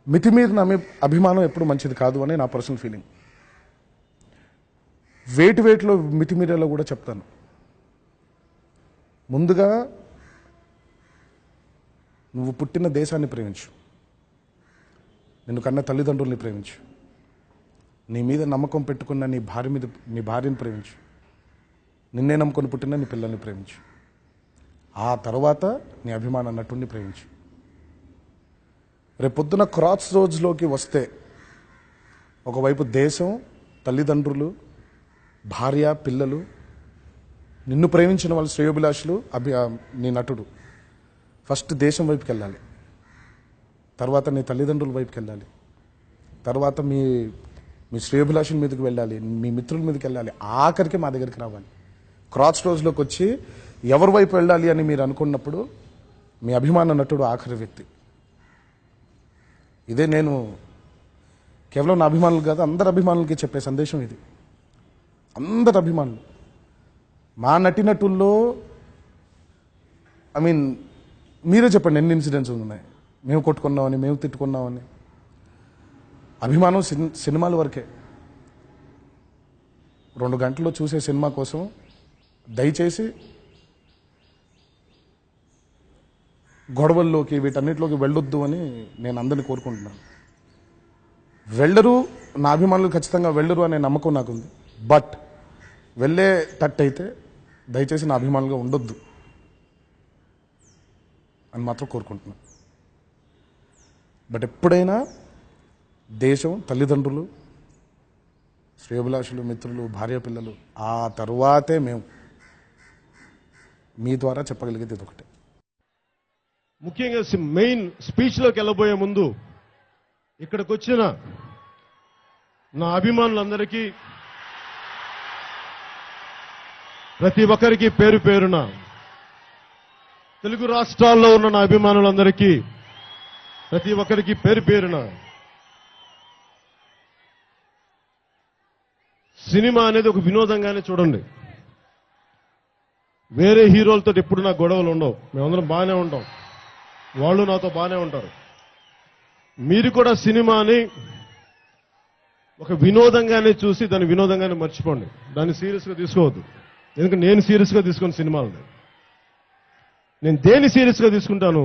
మితిమీరిన అభిమానం ఎప్పుడు మంచిది కాదు అని నా పర్సనల్ ఫీలింగ్. వేటిలో మితిమీరేలో కూడా చెప్తాను. ముందుగా నువ్వు పుట్టిన దేశాన్ని ప్రేమించు, నిన్ను కన్న తల్లిదండ్రుల్ని ప్రేమించు, నీ మీద నమ్మకం పెట్టుకున్న నీ భార్యని ప్రేమించు, నిన్నే నమ్ముకొని పుట్టిన నీ పిల్లల్ని ప్రేమించు, ఆ తర్వాత నీ అభిమాన నటుడిని ప్రేమించు. రేపొద్దున క్రాస్ రోడ్స్లోకి వస్తే ఒకవైపు దేశం, తల్లిదండ్రులు, భార్య, పిల్లలు, నిన్ను ప్రేమించిన వాళ్ళు శ్రేయోభిలాషులు, నీ నటుడు. ఫస్ట్ దేశం వైపుకి వెళ్ళాలి, తర్వాత నీ తల్లిదండ్రుల వైపుకి వెళ్ళాలి, తర్వాత మీ శ్రేయోభిలాషుల మీదకి వెళ్ళాలి, మీ మిత్రుల మీదకి వెళ్ళాలి, ఆఖరికి మా దగ్గరికి రావాలి. క్రాస్ రోడ్స్లోకి వచ్చి ఎవరి వైపు వెళ్ళాలి అని మీరు అనుకున్నప్పుడు మీ అభిమాన నటుడు ఆఖరి వ్యక్తి. ఇదే నేను కేవలం నా అభిమానులు కాదు, అందరి అభిమానులకి చెప్పే సందేశం ఇది. అందరి అభిమానులు, మా నటినటుల్లో మీరే చెప్పండి ఎన్ని ఇన్సిడెంట్స్ ఉన్నాయి. మేము కొట్టుకున్నామని, మేము తిట్టుకున్నామని. అభిమానం సినిమాల వరకే. 2 గంటల్లో చూసే సినిమా కోసం దయచేసి గొడవల్లోకి వీటన్నిటిలోకి వెళ్ళొద్దు అని నేను అందరినీ కోరుకుంటున్నాను. వెళ్ళరు, నా అభిమానులు ఖచ్చితంగా వెళ్ళరు అనే నమ్మకం నాకుంది. బట్ వెళ్ళే తట్టయితే దయచేసి నా అభిమానులుగా ఉండొద్దు అని మాత్రం కోరుకుంటున్నాను. బట్ ఎప్పుడైనా దేశం, తల్లిదండ్రులు, శ్రేయోభిలాషులు, మిత్రులు, భార్య, పిల్లలు, ఆ తరువాతే మేము. మీ ద్వారా చెప్పగలిగేది ఇదొకటే. ముఖ్యంగా మెయిన్ స్పీచ్లోకి వెళ్ళబోయే ముందు ఇక్కడికి వచ్చిన నా అభిమానులందరికీ, ప్రతి ఒక్కరికి పేరు పేరున, తెలుగు రాష్ట్రాల్లో ఉన్న నా అభిమానులందరికీ ప్రతి ఒక్కరికి పేరు పేరున సినిమా అనేది ఒక వినోదంగానే చూడండి. వేరే హీరోలతో ఎప్పుడు నాకు గొడవలు ఉండవు, మేమందరం బాగానే ఉంటాం, వాళ్ళు నాతో బాగానే ఉంటారు. మీరు కూడా సినిమాని ఒక వినోదంగానే చూసి దాన్ని వినోదంగానే మర్చిపోండి, దాన్ని సీరియస్గా తీసుకోవద్దు. ఎందుకంటే నేను సీరియస్గా తీసుకున్న సినిమాలని, నేను దేన్ని సీరియస్గా తీసుకుంటాను,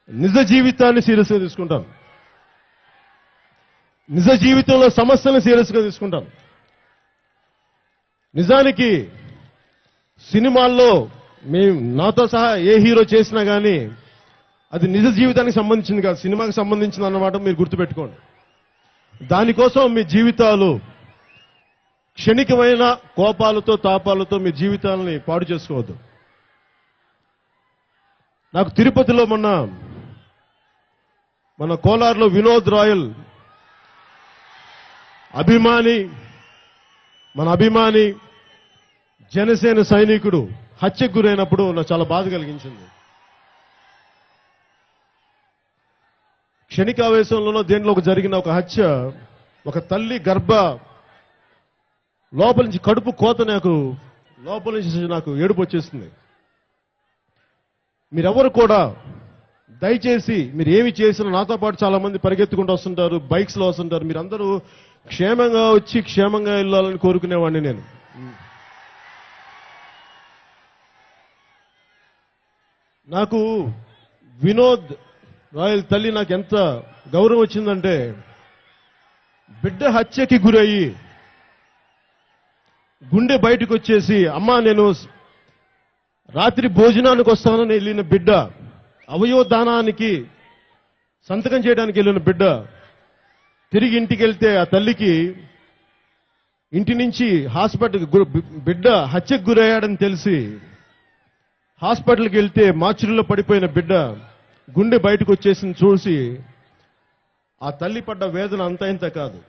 నిజ జీవితాన్ని సీరియస్గా తీసుకుంటాను, నిజ జీవితంలో సమస్యలను సీరియస్గా తీసుకుంటాను. నిజానికి సినిమాల్లో మేము నాతో సహా ఏ హీరో చేసినా కానీ అది నిజ జీవితానికి సంబంధించింది కాదు, సినిమాకి సంబంధించింది అన్నమాట మీరు గుర్తుపెట్టుకోండి. దానికోసం మీ జీవితాలు క్షణికమైన కోపాలతో, తాపాలతో మీ జీవితాలని పాడు చేసుకోవద్దు. నాకు తిరుపతిలో మన కోలార్లో వినోద్ రాయల్ మన అభిమాని జనసేన సైనికుడు హత్యకు గురైనప్పుడు నాకు చాలా బాధ కలిగించింది. క్షణికావేశంలోనో దేంట్లో జరిగిన ఒక హత్య, ఒక తల్లి లోపల నుంచి కడుపు కోత, లోపల నుంచి నాకు ఏడుపు వచ్చేస్తుంది. మీరెవరు కూడా దయచేసి మీరు ఏమి చేసినా, నాతో పాటు చాలా మంది పరిగెత్తుకుంటూ వస్తుంటారు, బైక్స్లో వస్తుంటారు, మీరందరూ క్షేమంగా వచ్చి క్షేమంగా వెళ్ళాలని కోరుకునేవాడిని నేను. నాకు వినోద్ రాయల్ తల్లి నాకు ఎంత గౌరవం వచ్చిందంటే, బిడ్డ హత్యకి గురయ్యి గుండె బయటకు వచ్చేసి, అమ్మా నేను రాత్రి భోజనానికి వస్తానని వెళ్ళిన బిడ్డ, అవయవదానానికి సంతకం చేయడానికి వెళ్ళిన బిడ్డ తిరిగి ఇంటికి వెళ్తే ఆ తల్లికి ఇంటి నుంచి బిడ్డ హత్యకు గురయ్యాడని తెలిసి హాస్పిటల్కి వెళ్తే మార్చురీలో పడిపోయిన బిడ్డ గుండె బయటకు వచ్చేసింది చూసి ఆ తల్లి పడ్డ వేదన అంత ఇంత కాదు.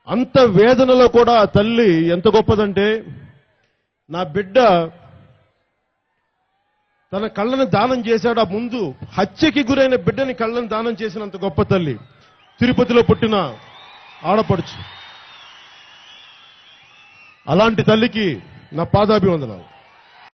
అంత వేదనలో కూడా ఆ తల్లి ఎంత గొప్పదంటే, నా బిడ్డ తన కళ్ళను దానం చేశాడు, ఆ ముందు హత్యకి గురైన బిడ్డని కళ్ళను దానం చేసినంత గొప్ప తల్లి తిరుపతిలో పుట్టిన ఆడపడుచు. అలాంటి తల్లికి నా పాదాభివందనాలు.